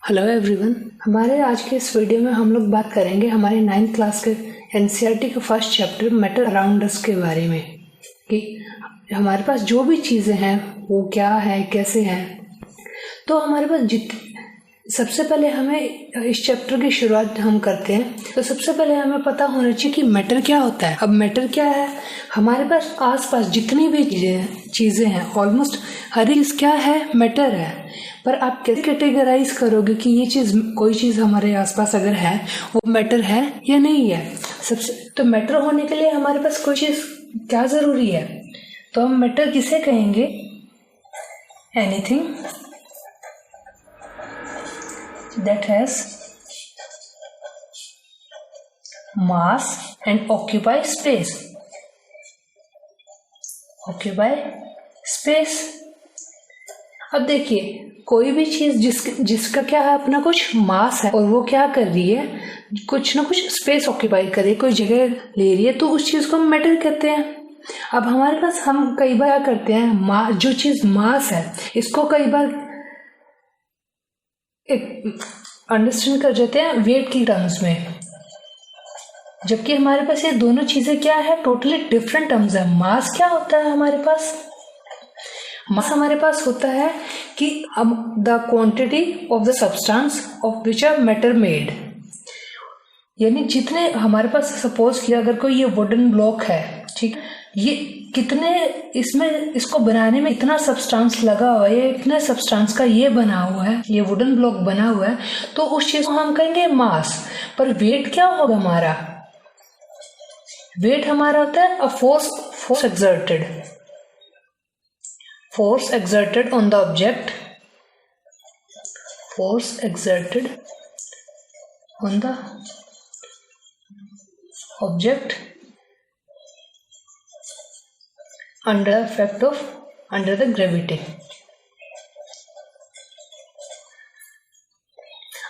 Hello everyone, हमारे आज के इस वीडियो में हम लोग बात करेंगे हमारे 9th क्लास के एनसीईआरटी के first chapter matter around us के बारे में कि हमारे पास जो भी चीज़ें हैं वो क्या है, कैसे हैं। तो हमारे पास सबसे पहले हमें इस चैप्टर की शुरुआत हम करते हैं तो सबसे पहले हमें पता होना चाहिए कि मैटर क्या होता है। अब मैटर क्या है, हमारे पास आसपास जितनी भी चीज़ें हैं ऑलमोस्ट हर चीज़ क्या है, मैटर है। पर आप कैसे कैटेगराइज करोगे कि ये चीज़, कोई चीज़ हमारे आसपास अगर है वो मैटर है या नहीं है। सबसे तो मैटर होने के लिए हमारे पास कोई चीज़ क्या ज़रूरी है, तो हम मैटर किसे कहेंगे, anything that has mass and occupy space. अब देखिए, कोई भी चीज जिसका क्या है, अपना कुछ मास है और वो क्या कर रही है, कुछ ना कुछ स्पेस ऑक्यूपाई कर रही है, कोई जगह ले रही है, तो उस चीज को हम मैटर कहते हैं। अब हमारे पास हम कई बार क्या करते हैं, जो चीज मास है इसको कई बार अंडरस्टैंड कर जाते हैं वेट की टर्म्स में, जबकि हमारे पास ये दोनों चीजें क्या है, टोटली डिफरेंट टर्म्स है। मास क्या होता है हमारे पास, मास हमारे पास होता है कि the quantity of the substance of which are matter made, यानी जितने हमारे पास, सपोज किया अगर कोई ये वुडन ब्लॉक है, ठीक, ये कितने इसको बनाने में इतना सब्सटेंस लगा हुआ है, इतने सब्सटेंस का ये बना हुआ है, ये वुडन ब्लॉक बना हुआ है, तो उस चीज को हम कहेंगे मास। पर वेट क्या होगा हमारा, वेट हमारा होता है a force exerted on the object, force exerted on the object under the gravity।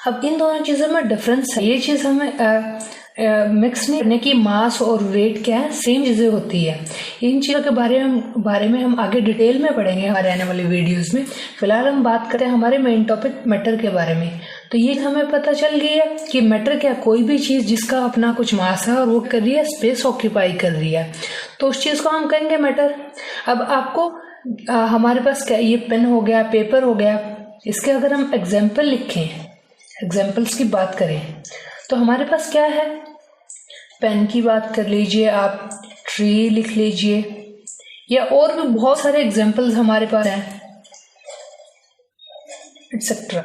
अब इन दोनों चीजों में डिफरेंस है, ये चीज हमें मिक्स नहीं करने की, मास और वेट क्या है, सेम चीजें होती है। इन चीजों के बारे में हम आगे डिटेल में पढ़ेंगे हमारे आने वाले वीडियोस में। फिलहाल हम बात करते हैं हमारे मेन टॉपिक मैटर के बारे में। तो ये हमें पता चल गई है कि मैटर क्या, कोई भी चीज जिसका अपना कुछ मास है और वो कर रही है, स्पेस ऑक्यूपाई कर रही है, तो उस चीज को हम कहेंगे मैटर। अब आपको हमारे पास क्या, ये पेन हो गया, पेपर हो गया, इसके अगर हम एग्जाम्पल लिखें, एग्जाम्पल्स की बात करें, तो हमारे पास क्या है, पेन की बात कर लीजिए आप, ट्री लिख लीजिए, या और भी बहुत सारे एग्जाम्पल्स हमारे पास हैं, एटसेट्रा।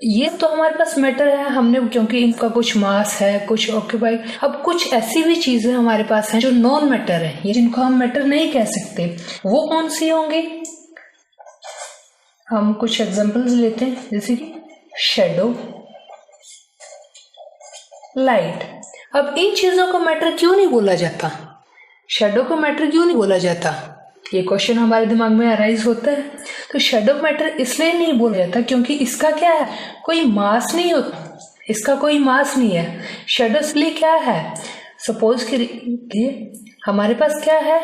ये तो हमारे पास मैटर है, हमने, क्योंकि इनका कुछ मास है, कुछ ऑक्यूपाई। अब कुछ ऐसी भी चीजें हमारे पास हैं जो नॉन मैटर है, ये जिनको हम मैटर नहीं कह सकते, वो कौन सी होंगी। हम कुछ एग्जाम्पल्स लेते हैं, जैसे कि शेडो, लाइट। अब इन चीजों को मैटर क्यों नहीं बोला जाता, शेडो को मैटर क्यों नहीं बोला जाता, ये क्वेश्चन हमारे दिमाग में अराइज होता है। तो शेडो मैटर इसलिए नहीं बोला जाता क्योंकि इसका क्या है, कोई मास नहीं होता, इसका कोई मास नहीं है। शेडो इसलिए क्या है, सपोज कि हमारे पास क्या है,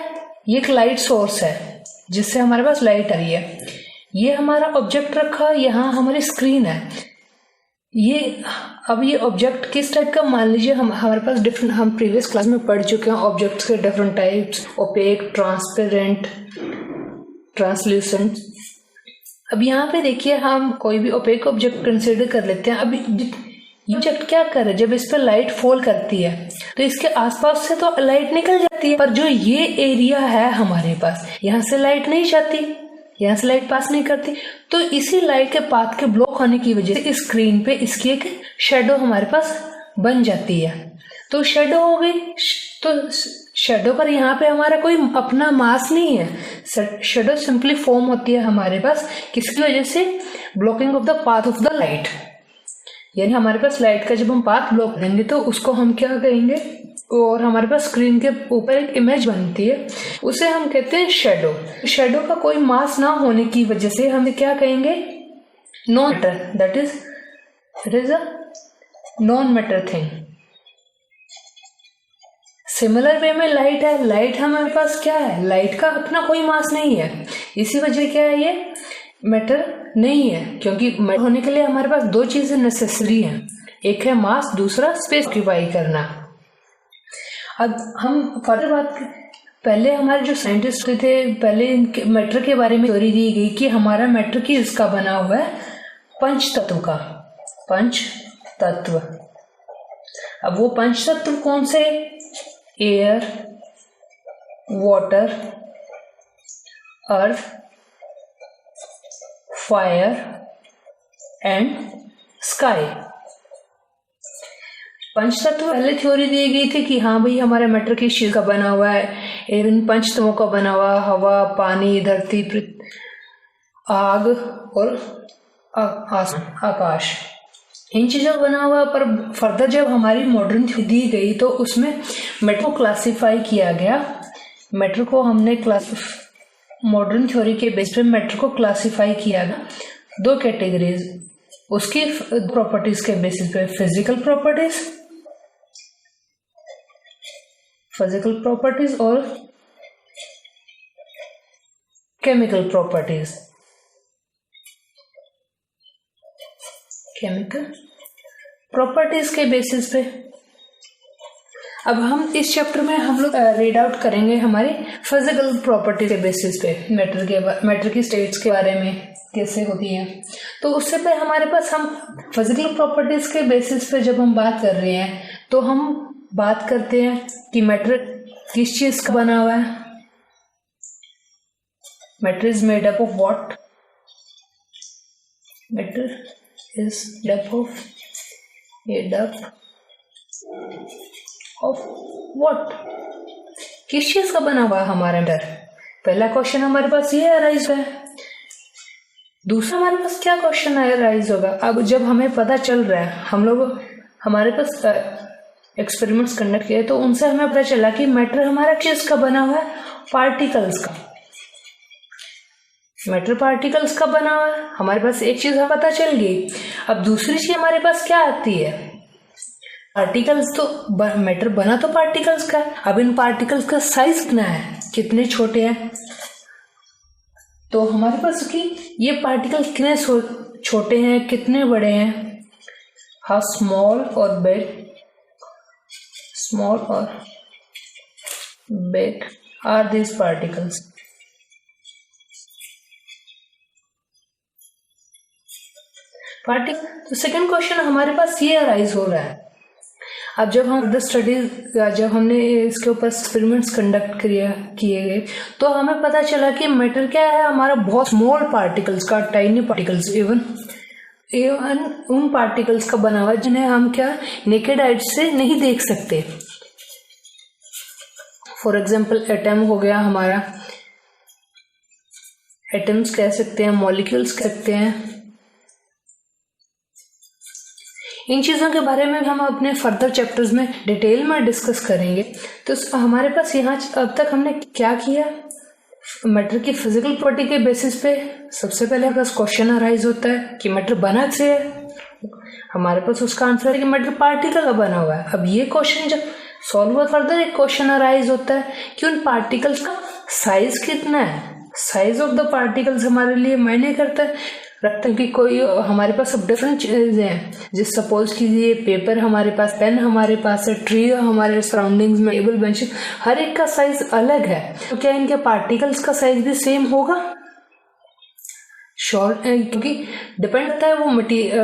ये एक लाइट सोर्स है जिससे हमारे पास लाइट आ रही है, ये हमारा ऑब्जेक्ट रखा, यहाँ हमारी स्क्रीन है, अब ये ऑब्जेक्ट किस टाइप का, मान लीजिए हमारे पास डिफरेंट, हम प्रीवियस क्लास में पढ़ चुके हैं ऑब्जेक्ट्स के different types, opaque, transparent, translucent. अब यहाँ पे देखिए, हम कोई भी ओपेक ऑब्जेक्ट कंसिडर कर लेते हैं। अब ये ऑब्जेक्ट क्या कर रहा है, जब इस पर लाइट फॉल करती है तो इसके आसपास से तो लाइट निकल जाती है, पर जो ये एरिया है हमारे पास, यहाँ से लाइट नहीं जाती, यहाँ से लाइट पास नहीं करती, तो इसी लाइट के पाथ के ब्लॉक होने की वजह से इस स्क्रीन पे इसकी एक शेडो हमारे पास बन जाती है। तो शेडो हो गई, तो शेडो पर यहाँ पे हमारा कोई अपना मास नहीं है, शेडो सिंपली फॉर्म होती है हमारे पास किसकी वजह से, blocking of the path of the light, यानी हमारे पास लाइट का जब हम पाथ ब्लॉक करेंगे तो उसको हम क्या कहेंगे, और हमारे पास स्क्रीन के ऊपर एक इमेज बनती है, उसे हम कहते हैं शेडो। शेडो का कोई मास ना होने की वजह से हम क्या कहेंगे, non matter, that is it is a non matter thing. Similar way में लाइट है, लाइट हमारे पास क्या है, लाइट का अपना कोई मास नहीं है, इसी वजह क्या है, ये मैटर नहीं है, क्योंकि मैटर होने के लिए हमारे पास दो चीजें नेसेसरी हैं, एक है मास, दूसरा स्पेस ऑक्यूपाई करना। अब हम फर्दर बात, पहले हमारे जो साइंटिस्ट थे पहले इनके मैटर के बारे में थ्योरी दी गई कि हमारा मैटर किसका बना हुआ है, पंच तत्व का, पंच तत्व। अब वो पंच तत्व कौन से, air, water, earth, fire and sky. पंच तत्व पहले थ्योरी दी गई थी कि हाँ भाई हमारा मैटर किस चीज का बना हुआ है, इन पंच तत्वों का बना हुआ, हवा, पानी, धरती, आग और आकाश, इन चीजों का बना हुआ। पर फर्दर जब हमारी मॉडर्न थ्योरी दी गई तो उसमें मैटर को क्लासिफाई किया गया। मैटर को हमने मॉडर्न थ्योरी के बेस पे मैटर को क्लासिफाई किया गया दो कैटेगरीज, उसकी प्रॉपर्टीज के बेसिस पे, फिजिकल प्रॉपर्टीज और केमिकल प्रॉपर्टीज। केमिकल प्रॉपर्टीज के बेसिस पे अब हम इस चैप्टर में हम लोग रीड आउट करेंगे हमारी फिजिकल प्रॉपर्टी के बेसिस पे मैटर की स्टेट्स के बारे में कैसे होती हैं। तो उससे पहले हमारे पास हम फिजिकल प्रॉपर्टीज के बेसिस पे जब हम बात कर रहे हैं तो हम बात करते हैं कि मैटर किस चीज का बना हुआ है। Matter is made up of what, matter is made up of what, किस चीज का बना हुआ है हमारा मैटर। पहला क्वेश्चन हमारे पास ये अराइज है। दूसरा हमारे पास क्या क्वेश्चन अराइज होगा, अब जब हमें पता चल रहा है, हम लोग हमारे पास एक्सपेरिमेंट्स कंडक्ट किए तो उनसे हमें पता चला कि मैटर हमारा किस का बना हुआ है, पार्टिकल्स का। मैटर पार्टिकल्स का बना हुआ है, हमारे पास एक चीज पता चल गई। अब दूसरी चीज हमारे पास क्या आती है, पार्टिकल्स, तो मैटर बना तो पार्टिकल्स का। अब इन पार्टिकल्स का साइज कितना है, कितने छोटे हैं, तो हमारे पास कि ये पार्टिकल कितने छोटे हैं, कितने बड़े हैं, हाउ स्मॉल और बिग आर दीज पार्टिकल्स। तो सेकंड क्वेश्चन हमारे पास ये अराइज हो रहा है। अब जब हमने इसके ऊपर एक्सपेरिमेंट्स कंडक्ट किए गए तो हमें पता चला कि मैटर क्या है, हमारा बहुत स्मॉल पार्टिकल्स का, टाइनी पार्टिकल्स, इवन उन पार्टिकल्स का बना हुआ जिन्हें हम क्या नेकेड आइज से नहीं देख सकते। फॉर एग्जाम्पल एटम हो गया हमारा, एटम्स कह सकते हैं, मॉलिक्यूल्स कह सकते हैं। इन चीज़ों के बारे में हम अपने फर्दर चैप्टर्स में डिटेल में डिस्कस करेंगे। तो हमारे पास यहाँ अब तक हमने क्या किया, मैटर की फिजिकल प्रॉपर्टी के बेसिस पे सबसे पहले हमारे पास क्वेश्चन अराइज होता है कि मैटर बना से है, हमारे पास उसका आंसर है कि मैटर पार्टिकल का बना हुआ है। अब ये क्वेश्चन जब सॉल्व हुआ, फर्दर एक क्वेश्चन अराइज होता है कि उन पार्टिकल्स का साइज कितना है। साइज ऑफ द पार्टिकल्स हमारे लिए मायने करता है, रखते हैं कि कोई हमारे पास सब डिफरेंट चीजें हैं। जिस सपोज कीजिए पेपर हमारे पास, पेन हमारे पास है, ट्री हमारे सराउंडिंग्स में, टेबल बेंच, हर एक का साइज अलग है। तो क्या इनके पार्टिकल्स का साइज भी सेम होगा? श्योर, क्योंकि डिपेंड करता है वो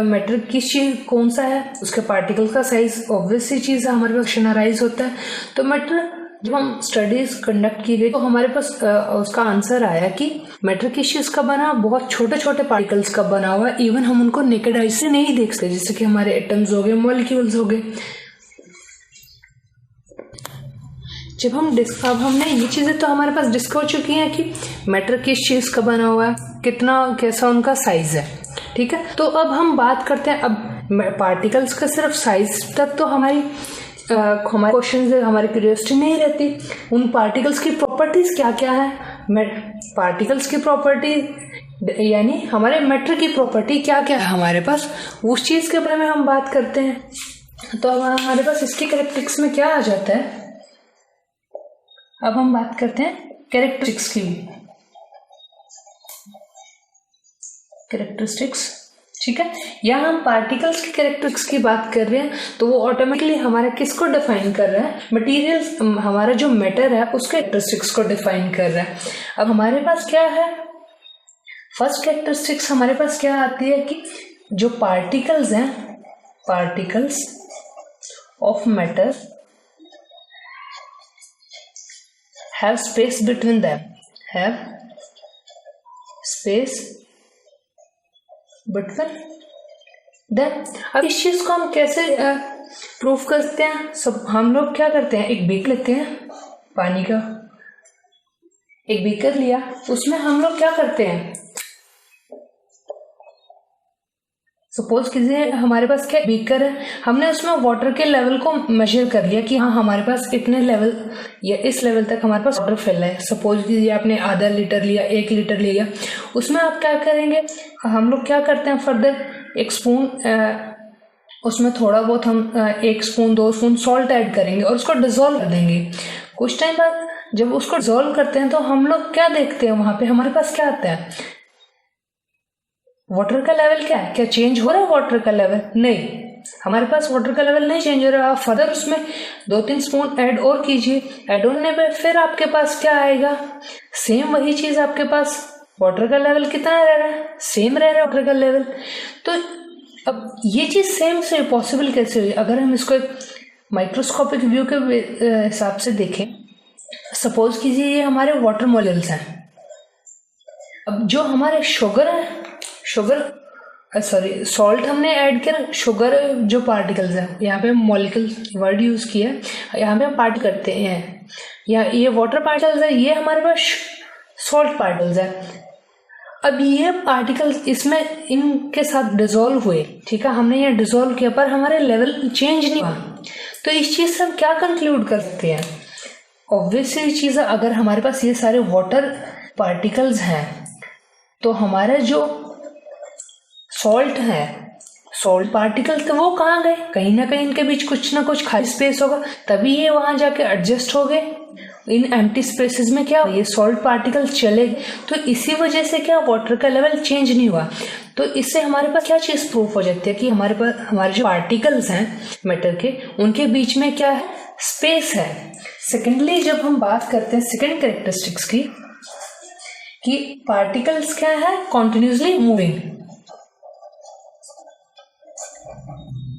मैटर किस चीज कौन सा है, उसके पार्टिकल का साइज ऑब्वियस सी चीज है, हमारे पास क्वेश्चन अराइज होता है। तो मैटर जब हम स्टडीज कंडक्ट की गई तो हमारे पास उसका आंसर आया कि मैटर किस चीज का बना, बहुत छोटे छोटे पार्टिकल्स का बना हुआ, इवन हम उनको नेकेड आई से नहीं देख सकते, जैसे कि हमारे एटम्स हो गए, मॉलिक्यूल्स हो गए। जब अब हमने ये चीजें तो हमारे पास डिस्कस हो चुकी हैं कि मैटर किस चीज का बना हुआ है, कितना कैसा उनका साइज है, ठीक है। तो अब हम बात करते हैं, अब पार्टिकल्स का सिर्फ साइज तक तो हमारे क्वेश्चन से हमारी क्यूरियोसिटी नहीं रहती, उन पार्टिकल्स की प्रॉपर्टीज क्या क्या है, पार्टिकल्स की प्रॉपर्टी यानी हमारे मैटर की प्रॉपर्टी क्या क्या है हमारे पास, उस चीज के बारे में हम बात करते हैं। तो अब हमारे पास इसकी कैरेक्टरिस्टिक्स में क्या आ जाता है, अब हम बात करते हैं कैरेक्टरिस्टिक्स की। कैरेक्टरिस्टिक्स, ठीक है। यहाँ हम पार्टिकल्स की कैरेक्टरिस्टिक्स की बात कर रहे हैं तो वो ऑटोमेटिकली हमारा किसको डिफाइन कर रहा है, मटेरियल, हमारा जो मैटर है उसके कैरेक्टरिस्टिक्स को डिफाइन कर रहा है। अब हमारे पास क्या है, फर्स्ट कैरेक्टरिस्टिक्स हमारे पास क्या आती है कि जो पार्टिकल्स हैं, particles of matter have space between them, have space between them. अब इस चीज को हम कैसे प्रूफ करते हैं, सब हम लोग क्या करते हैं, एक बीकर लेते हैं पानी का, एक बीकर लिया, उसमें हम लोग क्या करते हैं, सपोज किसी हमारे पास क्या बीकर है, हमने उसमें वाटर के लेवल को मेजर कर लिया कि हाँ हमारे पास इतने लेवल या इस लेवल तक हमारे पास वाटर फैला है। सपोज कीजिए आपने आधा लीटर लिया, 1 लीटर लिया, उसमें आप क्या करेंगे, हम लोग क्या करते हैं फर्दर, एक स्पून उसमें थोड़ा बहुत हम 1 स्पून 2 स्पून सॉल्ट ऐड करेंगे और उसको डिजोल्व कर देंगे। कुछ टाइम बाद जब उसको डिजोल्व करते हैं तो हम लोग क्या देखते हैं, वहां पे हमारे पास क्या आता है, वाटर का लेवल क्या है, क्या चेंज हो रहा है वाटर का लेवल, नहीं, हमारे पास वाटर का लेवल नहीं चेंज हो रहा। आप फर्दर उसमें 2-3 स्पून ऐड और कीजिए, ऐड होने पे फिर आपके पास क्या आएगा, सेम वही चीज आपके पास, वाटर का लेवल कितना रह रहा है, सेम रह रहा है वाटर का लेवल। तो अब ये चीज सेम से पॉसिबल कैसे हुई, अगर हम इसको एक माइक्रोस्कोपिक व्यू के हिसाब से देखें, सपोज कीजिए ये हमारे वाटर मॉलिक्यूल्स हैं। अब जो हमारे शुगर है, सॉल्ट हमने ऐड किया, शुगर जो पार्टिकल्स है, यहाँ पे मॉलिक्यूल वर्ड यूज किया है, यहाँ पे हम पार्ट करते हैं, या ये वाटर पार्टिकल्स है, ये हमारे पास सॉल्ट पार्टिकल्स है। अब ये पार्टिकल्स इसमें इनके साथ डिसॉल्व हुए, ठीक है, हमने ये डिसॉल्व किया पर हमारे लेवल चेंज नहीं हुआ। तो इस चीज से हम क्या कंक्लूड कर सकते हैं, ऑब्वियसली चीज है, अगर हमारे पास ये सारे वाटर पार्टिकल्स हैं तो हमारे जो सॉल्ट है, सॉल्ट पार्टिकल्स, तो वो कहाँ गए, कहीं ना कहीं इनके बीच कुछ ना कुछ खाली स्पेस होगा, तभी ये वहां जाके एडजस्ट हो गए। इन एम्प्टी स्पेसेस में क्या, ये सॉल्ट पार्टिकल्स चले गए, तो इसी वजह से क्या वाटर का लेवल चेंज नहीं हुआ। तो इससे हमारे पास क्या चीज प्रूफ हो जाती है कि हमारे पास हमारे जो पार्टिकल्स हैं मैटर के, उनके बीच में क्या है, स्पेस है। सेकेंडली जब हम बात करते हैं सेकेंड कैरेक्टरिस्टिक्स की, कि पार्टिकल्स क्या है, continuously moving,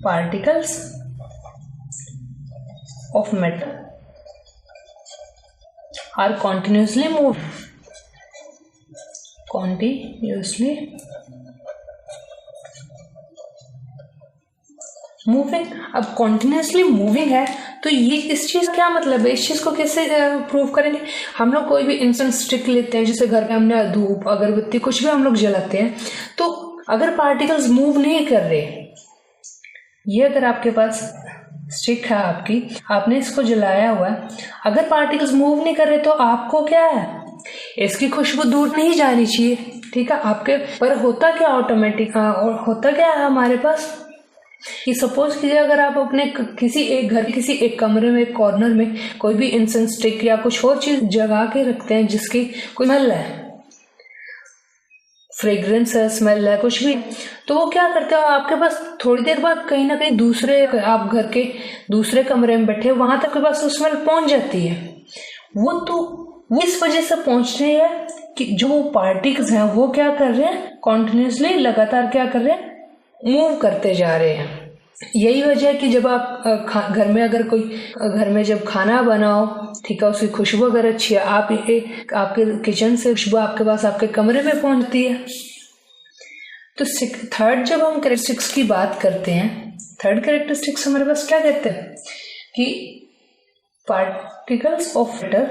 particles of matter are continuously moving, अब continuously moving है तो ये इस चीज क्या मतलब है, इस चीज को कैसे प्रूव करेंगे, हम लोग कोई भी इंसेंस स्टिक लेते हैं, जैसे घर में हमने धूप अगरबत्ती कुछ भी हम लोग जलाते हैं, तो अगर पार्टिकल्स मूव नहीं कर रहे, ये अगर आपके पास स्टिक है आपकी, आपने इसको जलाया हुआ है, अगर पार्टिकल्स मूव नहीं कर रहे तो आपको क्या है, इसकी खुशबू दूर नहीं जानी चाहिए, ठीक है, आपके पर होता क्या ऑटोमेटिक होता क्या है हमारे पास, कि सपोज कीजिए अगर आप अपने किसी एक घर किसी एक कमरे में, एक कॉर्नर में कोई भी इंसेंस स्टिक या कुछ और चीज जगा के रखते हैं जिसकी कोई स्मेल है, फ्रेग्रेंस है, स्मेल है, कुछ भी, तो वो क्या करते हो, आपके पास थोड़ी देर बाद कहीं ना कहीं दूसरे, आप घर के दूसरे कमरे में बैठे वहां तक के पास वो स्मेल पहुंच जाती है। वो इस वजह से पहुंच रही है कि जो पार्टिकल्स हैं वो क्या कर रहे हैं, कॉन्टिन्यूसली लगातार क्या कर रहे हैं, मूव करते जा रहे हैं। यही वजह है कि जब आप घर में अगर कोई घर में जब खाना बनाओ, ठीक है, उसकी खुशबू अगर अच्छी है, आपके किचन से खुशबू आपके पास आपके कमरे में पहुंचती है। तो थर्ड जब हम कैरेक्टरिस्टिक्स की बात करते हैं, थर्ड कैरेक्टरिस्टिक्स हमारे पास क्या कहते हैं कि particles of matter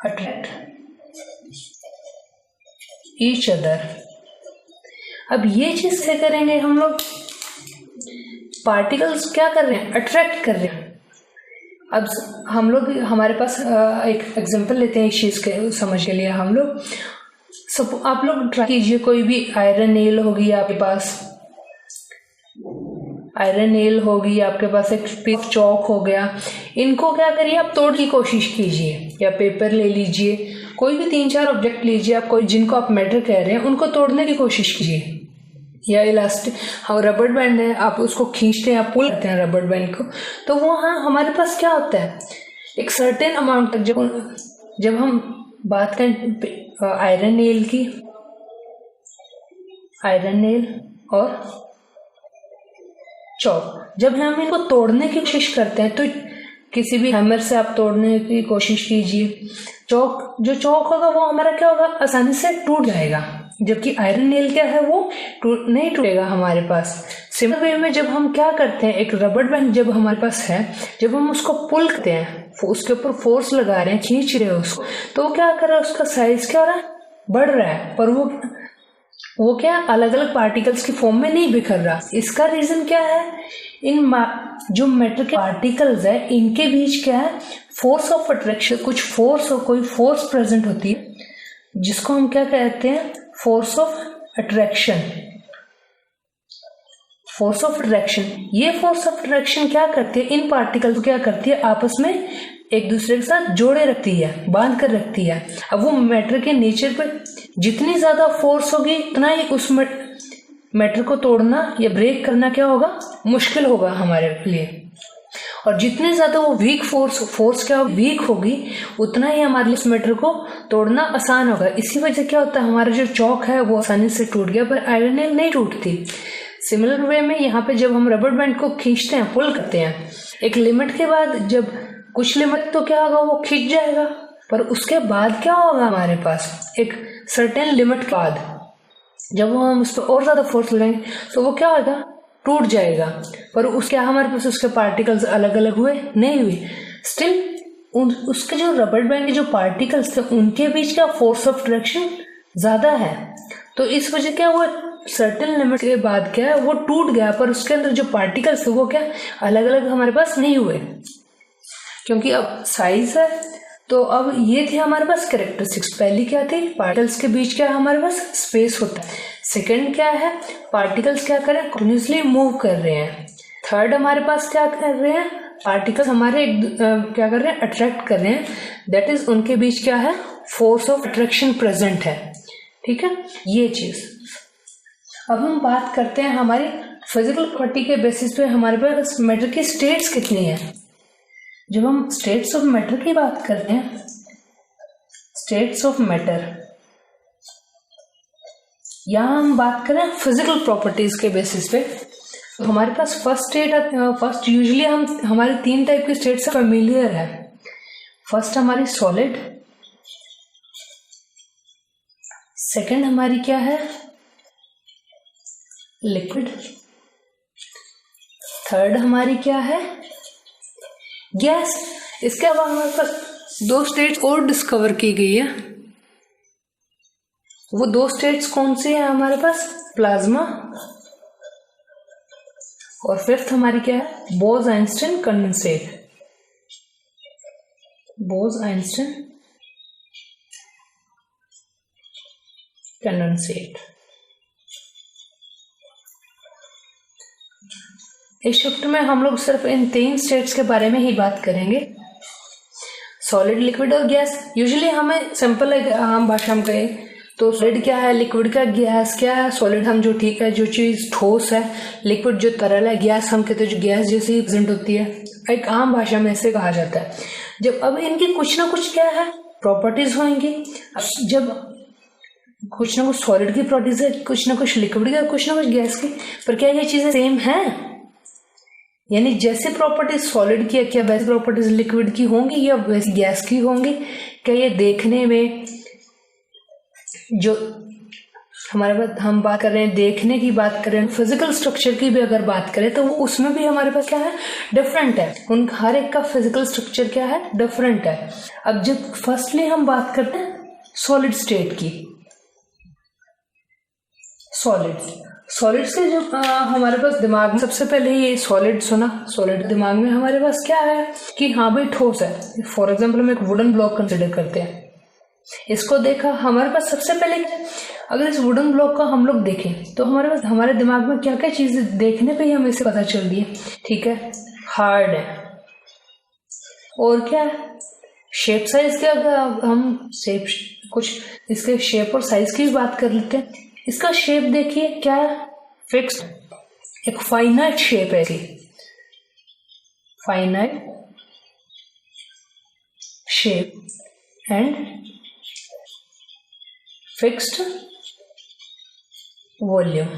attract each other. अब ये चीज से करेंगे हम लोग, पार्टिकल्स क्या कर रहे हैं, अट्रैक्ट कर रहे हैं। अब हम लोग हमारे पास एक एग्जांपल लेते हैं इस चीज के समझ के लिए। हम लोग सब आप लोग ट्राई कीजिए, कोई भी आयरन नेल होगी आपके पास, आयरन नेल होगी, आपके पास एक पीस चौक हो गया, इनको क्या करिए आप तोड़ की कोशिश कीजिए, या पेपर ले लीजिए, कोई भी 3-4 ऑब्जेक्ट लीजिए आप, कोई जिनको आप मैटर कह रहे हैं उनको तोड़ने की कोशिश कीजिए। या इलास्टिक, हाँ रबर बैंड है, आप उसको खींचते हैं, आप पुल करते हैं रबर बैंड को, तो वो हाँ हमारे पास क्या होता है एक सर्टेन अमाउंट तक, जब हम बात करें आयरन नेल की, आयरन नेल और चौक, जब हम इनको तोड़ने की कोशिश करते हैं तो किसी भी हैमर से आप तोड़ने की कोशिश कीजिए, जो चौक होगा वो हमारा क्या होगा आसानी से टूट जाएगा, जबकि आयरन नेल क्या है वो नहीं टूटेगा हमारे पास। सिमिलर वे में जब हम क्या करते हैं, एक रबर बैंड जब हमारे पास है, जब हम उसको पुल करते हैं, उसके ऊपर फोर्स लगा रहे हैं, खींच रहे हैं उसको, तो वो क्या कर रहा है, उसका साइज क्या हो रहा है, बढ़ रहा है, पर वो क्या अलग अलग पार्टिकल्स की फॉर्म में नहीं बिखर रहा। इसका रीजन क्या है, इन जो मेटल के पार्टिकल्स है इनके बीच क्या है फोर्स ऑफ अट्रैक्शन, कुछ फोर्स और कोई फोर्स प्रेजेंट होती है जिसको हम क्या कहते हैं force of attraction. Force of attraction, ये फोर्स ऑफ अट्रैक्शन क्या करती है, इन पार्टिकल को क्या करती है आपस में एक दूसरे के साथ जोड़े रखती है, बांध कर रखती है। अब वो मैटर के नेचर पर जितनी ज्यादा फोर्स होगी उतना ही उस मैटर को तोड़ना या ब्रेक करना क्या होगा मुश्किल होगा हमारे लिए, और जितने ज्यादा वो वीक फोर्स क्या वीक होगी उतना ही हमारे लिए इस मैटर को तोड़ना आसान होगा। इसी वजह से क्या होता है हमारा जो चौक है वो आसानी से टूट गया, पर आयरन नेल नहीं टूटती। सिमिलर वे में यहाँ पे जब हम रबर बैंड को खींचते हैं, पुल करते हैं, एक लिमिट के बाद जब कुछ लिमिट तो क्या होगा वो खींच जाएगा, पर उसके बाद क्या होगा हमारे पास एक सर्टेन लिमिट के बाद जब हम उस पर और ज्यादा फोर्स लगाएंगे तो वो क्या होगा टूट जाएगा, पर उसके हमारे पास उसके पार्टिकल्स अलग अलग हुए नहीं हुए, स्टिल उसके जो रबर बैंड के जो पार्टिकल्स थे उनके बीच का फोर्स ऑफ अट्रैक्शन ज्यादा है, तो इस वजह क्या वो सर्टेन लिमिट के बाद क्या है वो टूट गया, पर उसके अंदर जो पार्टिकल्स थे वो क्या अलग अलग हमारे पास नहीं हुए, क्योंकि अब साइज है। तो अब ये थे हमारे पास कैरेक्टरिस्टिक्स। पहली क्या थी, पार्टिकल्स के बीच क्या हमारे पास स्पेस होता है। सेकंड क्या है, पार्टिकल्स क्या कर रहे हैं कंटिन्यूअसली मूव कर रहे हैं। थर्ड हमारे पास क्या कर रहे हैं, पार्टिकल्स हमारे क्या कर रहे हैं अट्रैक्ट कर रहे हैं, दैट इज उनके बीच क्या है फोर्स ऑफ अट्रैक्शन प्रेजेंट है। ठीक है, ये चीज। अब हम बात करते हैं हमारी फिजिकल प्रॉपर्टी के बेसिस पे हमारे पास मैटर की स्टेट्स कितनी है। जब हम स्टेट्स ऑफ मैटर की बात करते हैं, स्टेट्स ऑफ मैटर, यहां हम बात करें फिजिकल प्रॉपर्टीज के बेसिस पे, तो हमारे पास फर्स्ट यूजुअली हमारे 3 टाइप की स्टेट से फेमिलियर है। फर्स्ट हमारी सॉलिड, सेकंड हमारी क्या है लिक्विड, थर्ड हमारी क्या है गैस। इसके अलावा हमारे पास 2 स्टेट्स और डिस्कवर की गई है। वो 2 स्टेट्स कौन सी है हमारे पास, प्लाज्मा, और फिफ्थ हमारी क्या है बोस-आइंस्टीन कंडेंसेट। Bose-Einstein condensate. इस शिफ्ट में हम लोग सिर्फ इन 3 स्टेट्स के बारे में ही बात करेंगे, सॉलिड, लिक्विड और गैस। यूजुअली हमें सिंपल आम भाषा में कहें तो सॉलिड क्या है, लिक्विड का, गैस क्या है। सॉलिड हम जो ठीक है जो चीज ठोस है, लिक्विड जो तरल है, गैस हम कहते हैं जो गैस जैसी प्रेजेंट होती है, एक आम भाषा में ऐसे कहा जाता है। जब अब इनकी कुछ ना कुछ क्या है प्रॉपर्टीज होंगी, जब कुछ ना कुछ सॉलिड की प्रॉपर्टीज है, कुछ ना कुछ लिक्विड की, कुछ ना कुछ गैस की, पर क्या ये चीजें सेम है, यानी जैसे प्रॉपर्टीज सॉलिड की क्या वैसी प्रॉपर्टीज लिक्विड की होंगी या वैसी गैस की होंगी। क्या ये देखने में जो हमारे पास हम बात कर रहे हैं, देखने की बात कर रहे हैं, फिजिकल स्ट्रक्चर की भी अगर बात करें तो उसमें भी हमारे पास क्या है डिफरेंट है, उन हर एक का फिजिकल स्ट्रक्चर क्या है डिफरेंट है। अब जब फर्स्टली हम बात करते हैं सॉलिड स्टेट की, सॉलिड से जो हमारे पास दिमाग में सबसे पहले ये सॉलिड सुना, सॉलिड दिमाग में हमारे पास क्या है कि हाँ भाई ठोस है। फॉर एग्जांपल हम एक वुडन ब्लॉक कंसिडर करते हैं, इसको देखा हमारे पास सबसे पहले अगर इस वुडन ब्लॉक को हम लोग देखें तो हमारे दिमाग में क्या क्या चीजें देखने पे ही हमें इसे पता चल रही है। ठीक है, हार्ड है, और क्या है, शेप साइज क्या, अगर हम शेप कुछ इसके शेप और साइज की भी बात कर लेते हैं। इसका शेप देखिए क्या है, फिक्स्ड, एक फाइनाइट शेप है, finite shape and fixed volume.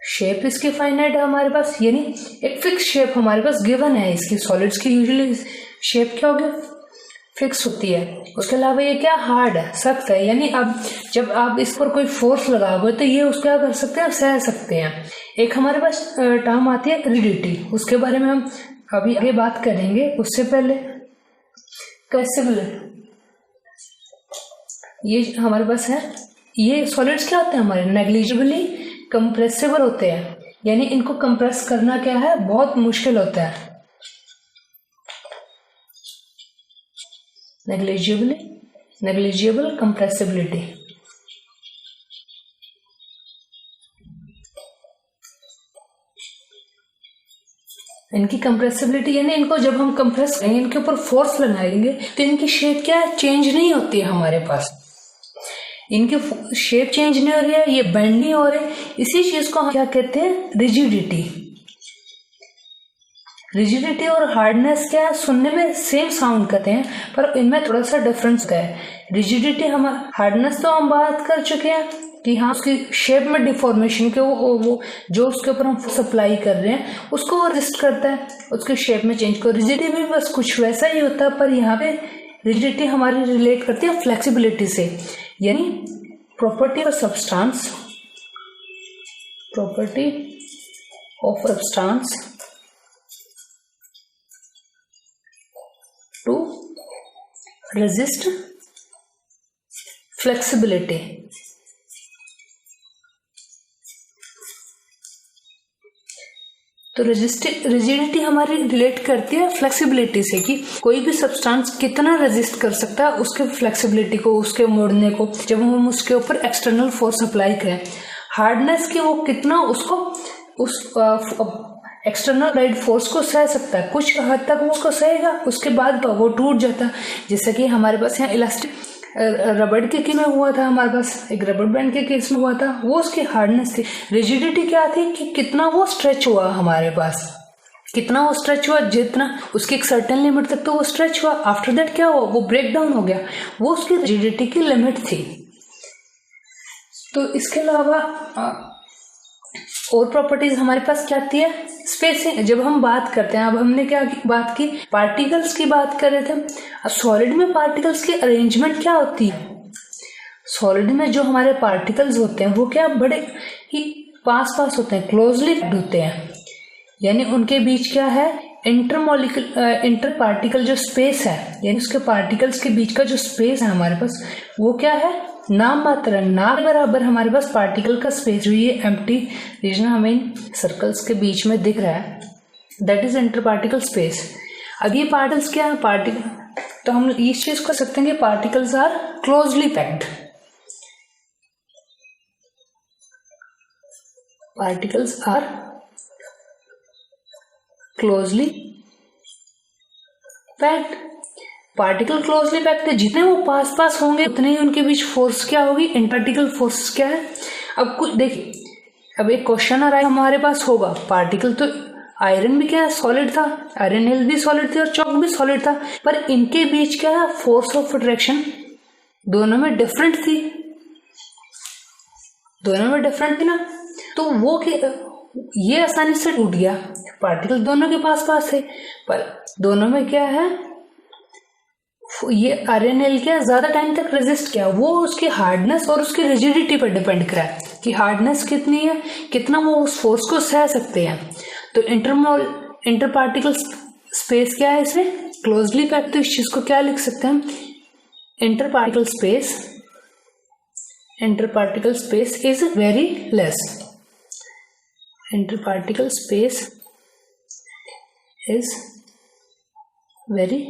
Shape इसकी फाइनाइट है हमारे पास, यानी एक फिक्स शेप हमारे पास गिवन है इसकी। सॉलिड्स की यूजुअली शेप क्या होगी, फिक्स होती है। उसके अलावा ये क्या, हार्ड है, सख्त है, यानी अब जब आप इस पर कोई फोर्स लगाओगे तो ये उसका कर सकते हैं, सह सकते हैं। एक हमारे पास टर्म आती है रिजिडिटी, उसके बारे में हम अभी आगे बात करेंगे। उससे पहले कंप्रेसिबिलिटी, ये हमारे पास है। ये सॉलिड्स क्या होते हैं हमारे, नेग्लिजिबली कंप्रेसिबल होते हैं, यानी इनको कंप्रेस करना क्या है, बहुत मुश्किल होता है। Negligible compressibility. इनकी कंप्रेसिबिलिटी यानी इनको जब हम कंप्रेस करेंगे, इनके ऊपर फोर्स लगाएंगे तो इनकी शेप क्या है, चेंज नहीं होती है हमारे पास। इनकी शेप चेंज नहीं हो रही है, ये बेंड नहीं हो रहे। इसी चीज को हम क्या कहते हैं, रिजिडिटी। रिजिडिटी और हार्डनेस क्या है, सुनने में सेम साउंड करते हैं पर इनमें थोड़ा सा डिफरेंस है। रिजिडिटी, हम हार्डनेस तो हम बात कर चुके हैं कि हाँ उसकी शेप में डिफॉर्मेशन के वो जो उसके ऊपर हम सप्लाई कर रहे हैं उसको वो रेजिस्ट करता है, उसके शेप में चेंज को। रिजिडिटी भी बस कुछ वैसा ही होता है, पर यहाँ पे रिजिडिटी हमारी रिलेट करती है फ्लेक्सिबिलिटी से, यानी property of substance, property of substance to resist flexibility. तो रिजिडिटी हमारी रिलेट करती है फ्लेक्सिबिलिटी से, कि कोई भी सब्सटेंस कितना रेजिस्ट कर सकता है उसके फ्लेक्सिबिलिटी को, उसके मोड़ने को, जब हम उसके ऊपर एक्सटर्नल फोर्स अप्लाई करें। हार्डनेस की वो कितना उसको उस एक्सटर्नल राइट फोर्स को सह सकता है, कुछ हद तक वो उसको सहेगा, उसके बाद वो टूट जाता है। जैसे कि हमारे पास यहाँ इलास्टिक रबड़ के केस में हुआ था, हमारे पास एक रबड़ बैंड के केस में हुआ था, वो उसकी हार्डनेस थी। रिजिडिटी क्या थी कि कितना वो स्ट्रेच हुआ हमारे पास, कितना वो स्ट्रेच हुआ, जितना उसकी एक सर्टेन लिमिट तक तो वो स्ट्रेच हुआ, आफ्टर दैट क्या हुआ, वो ब्रेक डाउन हो गया, वो उसकी रिजिडिटी की लिमिट थी। तो इसके अलावा और प्रॉपर्टीज हमारे पास क्या आती है, स्पेसिंग। जब हम बात करते हैं, अब हमने क्या बात की, पार्टिकल्स की बात कर रहे थे। अब सॉलिड में पार्टिकल्स की अरेंजमेंट क्या होती है, सॉलिड में जो हमारे पार्टिकल्स होते हैं वो क्या बड़े ही पास पास होते हैं, क्लोजली होते हैं, यानी उनके बीच क्या है, इंटर पार्टिकल जो स्पेस है, यानी उसके पार्टिकल्स के बीच का जो स्पेस है हमारे पास वो क्या है, नाम मात्र, ना के बराबर हमारे पास पार्टिकल का स्पेस, जो ये एम्प्टी रीजन हमें सर्कल्स के बीच में दिख रहा है, that is inter particle space. अब ये पार्टिकल्स क्या है, पार्टिकल, तो हम इस चीज को सकते हैं कि particles are closely packed, particles are closely packed. Particle closely packed है, जितने वो पास पास होंगे उतने ही उनके बीच फोर्स क्या होगी, इंटरपार्टिकल फोर्स क्या है। अब कुछ देखिए, अब एक क्वेश्चन आ रहा है हमारे पास होगा, पार्टिकल तो आयरन भी क्या है, सॉलिड था, आयरन नेल भी सॉलिड थी और चॉक भी सॉलिड था, पर इनके बीच क्या है, फोर्स ऑफ अट्रैक्शन दोनों में डिफरेंट थी, दोनों में डिफरेंट थी ना। तो वो ये आसानी से टूट गया, पार्टिकल दोनों के पास पास है, पर दोनों में क्या है, ये आरएनएल क्या ज्यादा टाइम तक रेजिस्ट किया, वो उसकी हार्डनेस और उसकी रिजिडिटी पर डिपेंड करा है कि हार्डनेस कितनी है, कितना वो उस फोर्स को सह सकते हैं। तो इंटर पार्टिकल स्पेस क्या है, इसमें क्लोजली पैक्ड, तो इस चीज को क्या लिख सकते हैं हम, inter particle space is very less, inter particle space is very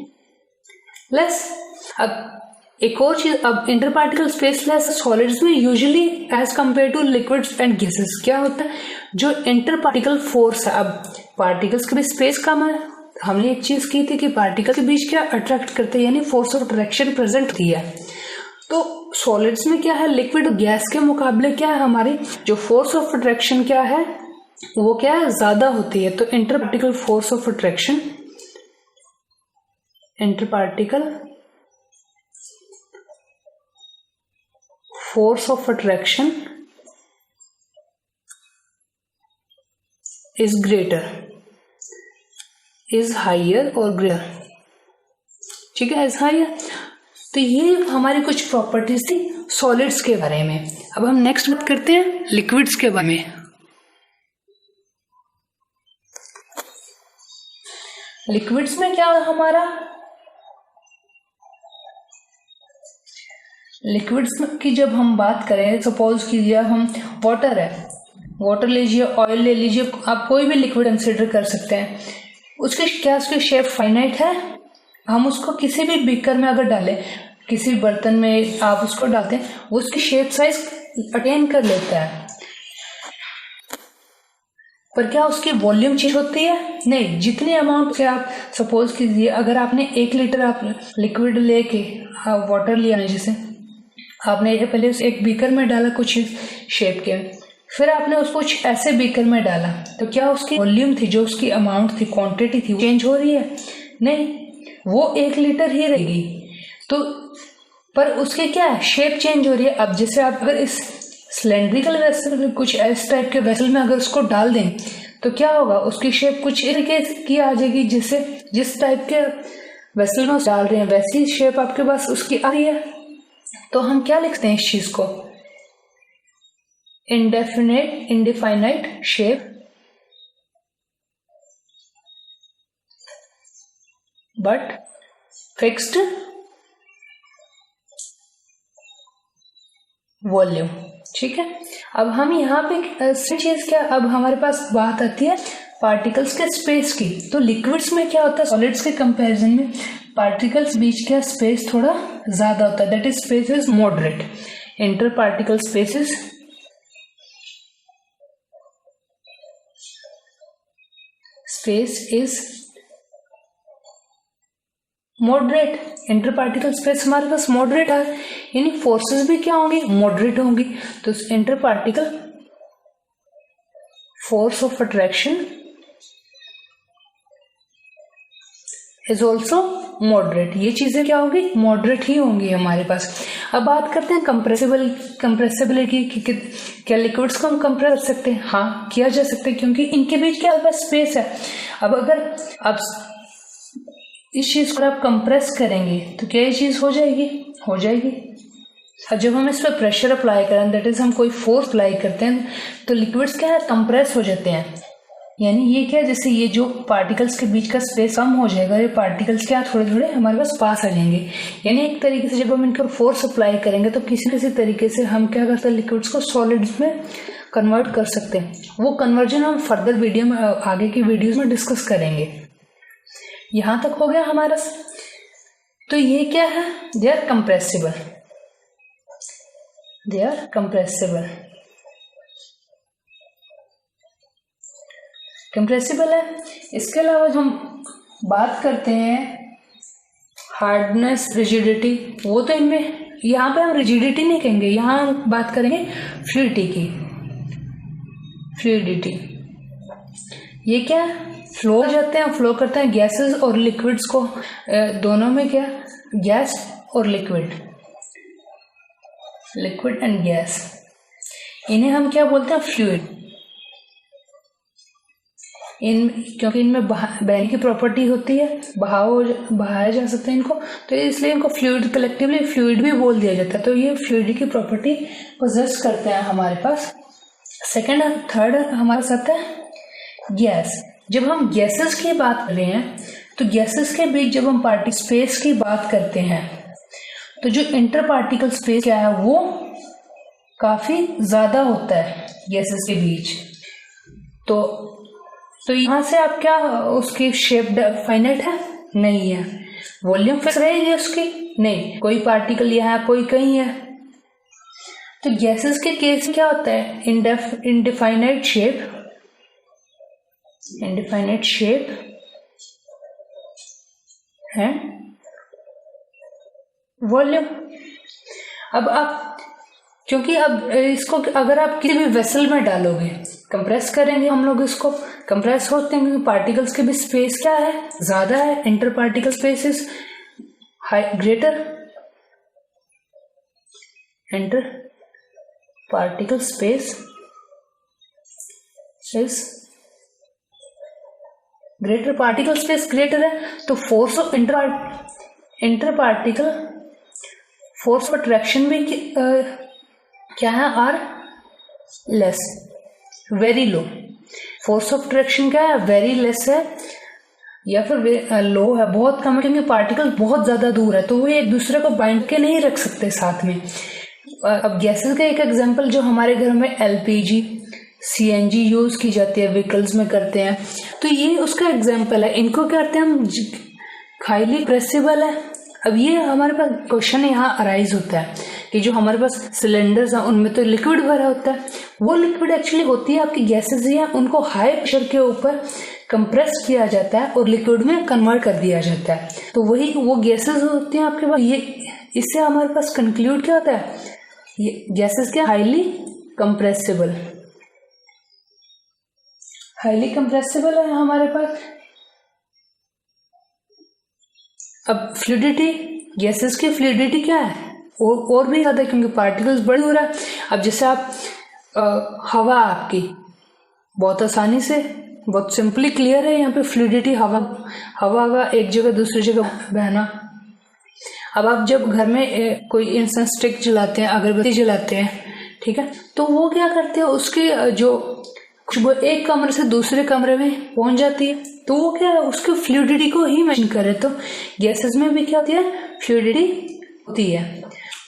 less. अब एक और चीज, अब इंटर पार्टिकल स्पेसलेस सॉलिड्स में usually as compare to liquids and gases क्या होता है, जो इंटर पार्टिकल फोर्स है, अब पार्टिकल्स के भी स्पेस कम है, हमने एक चीज की थी कि पार्टिकल के बीच क्या अट्रैक्ट करते हैं, यानी फोर्स ऑफ अट्रैक्शन प्रेजेंट होती है। तो सॉलिड्स में क्या है, लिक्विड और गैस के मुकाबले क्या है, हमारी जो फोर्स ऑफ अट्रैक्शन क्या है वो क्या है, ज्यादा होती है। तो inter particle force of attraction, inter particle force of attraction is greater, is higher or greater, ठीक है, is higher। तो ये हमारी कुछ प्रॉपर्टीज थी सॉलिड्स के बारे में। अब हम नेक्स्ट बात करते हैं लिक्विड्स के बारे में। लिक्विड्स में क्या है हमारा, लिक्विड्स की जब हम बात करें, सपोज कीजिए हम वाटर है, वाटर लीजिए, ऑयल ले लीजिए, आप कोई भी लिक्विड कंसिडर कर सकते हैं। उसकी क्या, उसकी शेप फाइनाइट है, हम उसको किसी भी बीकर में अगर डालें, किसी बर्तन में आप उसको डालते हैं, वो उसकी शेप साइज अटेन कर लेता है, पर क्या उसकी वॉल्यूम चेंज होती है, नहीं। जितनी अमाउंट से आप सपोज कीजिए, अगर आपने 1 लीटर आप लिक्विड लेके वाटर लिया, जैसे आपने पहले उस एक बीकर में डाला कुछ शेप के, फिर आपने उसको कुछ ऐसे बीकर में डाला, तो क्या उसकी वॉल्यूम थी, जो उसकी अमाउंट थी, क्वांटिटी थी, चेंज हो रही है, नहीं, वो 1 लीटर ही रहेगी। तो पर उसकी क्या है, शेप चेंज हो रही है। अब जैसे आप अगर इस सिलेंड्रिकल वेसल में, कुछ इस टाइप के वेसल में अगर उसको डाल दें, तो क्या होगा, उसकी शेप कुछ तरीके की आ जाएगी, जिससे जिस टाइप के वेसल में डाल रहे हैं वैसी शेप आपके पास उसकी आ रही है। तो हम क्या लिखते हैं इस चीज को, indefinite shape but fixed volume, ठीक है। अब हम यहाँ पे चीज क्या, अब हमारे पास बात आती है पार्टिकल्स के स्पेस की। तो लिक्विड्स में क्या होता है, सॉलिड्स के कंपैरिजन में पार्टिकल्स बीच का स्पेस थोड़ा ज्यादा होता है, that is space is moderate. Inter particle spaces space is moderate, inter particle space हमारे पास मॉडरेट है, यानी फोर्सेस भी क्या होंगी, मॉडरेट होंगी। तो inter particle force of attraction is also moderate, ये चीजें क्या होगी, मॉडरेट ही होंगी हमारे पास। अब बात करते हैं कंप्रेसिबिलिटी की, क्या लिक्विड्स को हम कंप्रेस कर सकते हैं, हाँ किया जा सकता है, क्योंकि इनके बीच क्या स्पेस है। अब अगर आप इस चीज को आप कंप्रेस करेंगे तो क्या ये चीज हो जाएगी, हो जाएगी। और जब हम इस पर प्रेशर अप्लाई करें, दैट इज हम कोई फोर्स अप्लाई करते हैं, तो लिक्विड्स क्या है, कंप्रेस हो जाते हैं। यानी ये क्या है, जैसे ये जो पार्टिकल्स के बीच का स्पेस कम हो जाएगा, ये पार्टिकल्स क्या थोड़े थोड़े हमारे पास आ जाएंगे। यानी एक तरीके से जब हम इनका फोर्स अप्लाई करेंगे तो किसी किसी तरीके से हम क्या करते हैं, लिक्विड्स को सॉलिड्स में कन्वर्ट कर सकते हैं। वो कन्वर्जन हम फर्दर वीडियो में, आगे की वीडियोज में डिस्कस करेंगे। यहां तक हो गया हमारा। तो ये क्या है, they are compressible, they are compressible, compressible है। इसके अलावा हम बात करते हैं हार्डनेस, रिजिडिटी, वो तो इनमें, यहाँ पे हम रिजिडिटी नहीं कहेंगे, यहाँ हम बात करेंगे फ्लूइडिटी की, फ्लूइडिटी। ये क्या फ्लो जाते हैं, फ्लो करते हैं गैसेस और लिक्विड्स को, दोनों में क्या, गैस और लिक्विड, लिक्विड एंड गैस, इन्हें हम क्या बोलते हैं, फ्लूइड। क्योंकि इनमें बहने की प्रॉपर्टी होती है, बहाया जा सकता है इनको, तो इसलिए इनको फ्लूइड, कलेक्टिवली फ्लूइड भी बोल दिया जाता है। तो ये फ्लूइड की प्रॉपर्टी पोजेस करते हैं हमारे पास। सेकंड और थर्ड हमारे साथ है गैस। जब हम गैसेस की बात कर रहे हैं, तो गैसेस के बीच जब हम पार्टिकल स्पेस की बात करते हैं, तो जो इंटर पार्टिकल स्पेस क्या है, वो काफी ज्यादा होता है गैसेस के बीच। तो यहाँ से आप क्या, उसकी शेप फाइनाइट है, नहीं है। वॉल्यूम फिक्स रहेगी उसकी? नहीं, कोई पार्टिकल यहाँ कोई कहीं है। तो गैसेस के केस क्या होता है? इनडिफाइनाइट शेप है वॉल्यूम। अब आप, क्योंकि अब इसको अगर आप किसी भी वेसल में डालोगे, कंप्रेस करेंगे हम लोग, इसको कंप्रेस होते हैं क्योंकि पार्टिकल्स के भी स्पेस क्या है, ज्यादा है, inter particle space is greater, inter particle space is greater, particle space greater है, तो force of inter particle force of attraction भी क्या है? Are less, very low. Force of attraction क्या है? वेरी लेस है या फिर लो है, बहुत कम है, क्योंकि पार्टिकल बहुत ज्यादा दूर है तो वो एक दूसरे को बाइंड के नहीं रख सकते साथ में। अब गैसेस का एक एग्जांपल, जो हमारे घर में एलपीजी सीएनजी यूज की जाती है, व्हीकल्स में करते हैं, तो ये उसका एग्जांपल है। इनको क्या करते हैं हम? हाईली प्रेसिबल है। अब ये हमारे पास क्वेश्चन यहाँ अराइज होता है कि जो हमारे पास सिलेंडर्स हैं उनमें तो लिक्विड भरा होता है, वो लिक्विड एक्चुअली होती है आपकी गैसेस ही है, उनको हाई प्रेशर के ऊपर कंप्रेस किया जाता है और लिक्विड में कन्वर्ट कर दिया जाता है, तो वही वो गैसेस होती हैं आपके पास। ये इससे हमारे पास कंक्लूड क्या होता है? ये गैसेस क्या? हाईली कंप्रेसिबल है हमारे पास। अब फ्लूइडिटी, गैसेस की फ्लूइडिटी क्या है? और भी ज्यादा, क्योंकि पार्टिकल्स बड़े हो रहा है। अब जैसे आप हवा आपकी बहुत आसानी से, बहुत सिंपली क्लियर है यहाँ पे फ्लूइडिटी, हवा का एक जगह दूसरी जगह बहना। अब आप जब घर में कोई इंसान स्टिक जलाते हैं, अगरबत्ती जलाते हैं, ठीक है, तो वो क्या करते हैं, उसकी जो खुशबू एक कमरे से दूसरे कमरे में पहुंच जाती है, तो वो क्या है, उसके फ्लूइडिटी को ही मेंशन करे। तो गैसेस में भी क्या होती है? फ्लूइडिटी होती है।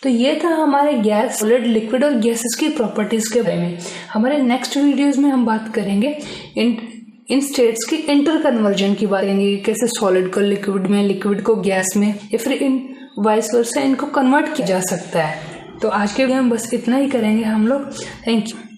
तो ये था हमारे गैस, सॉलिड, लिक्विड और गैसेस की प्रॉपर्टीज के बारे में। हमारे नेक्स्ट वीडियोस में हम बात करेंगे इन स्टेट्स की इंटर कन्वर्जन की बात करेंगे, कैसे सॉलिड को लिक्विड में, लिक्विड को गैस में, या फिर इन वाइस वर्सा इनको कन्वर्ट किया जा सकता है। तो आज के वीडियो में बस इतना ही करेंगे हम लोग। Thank you.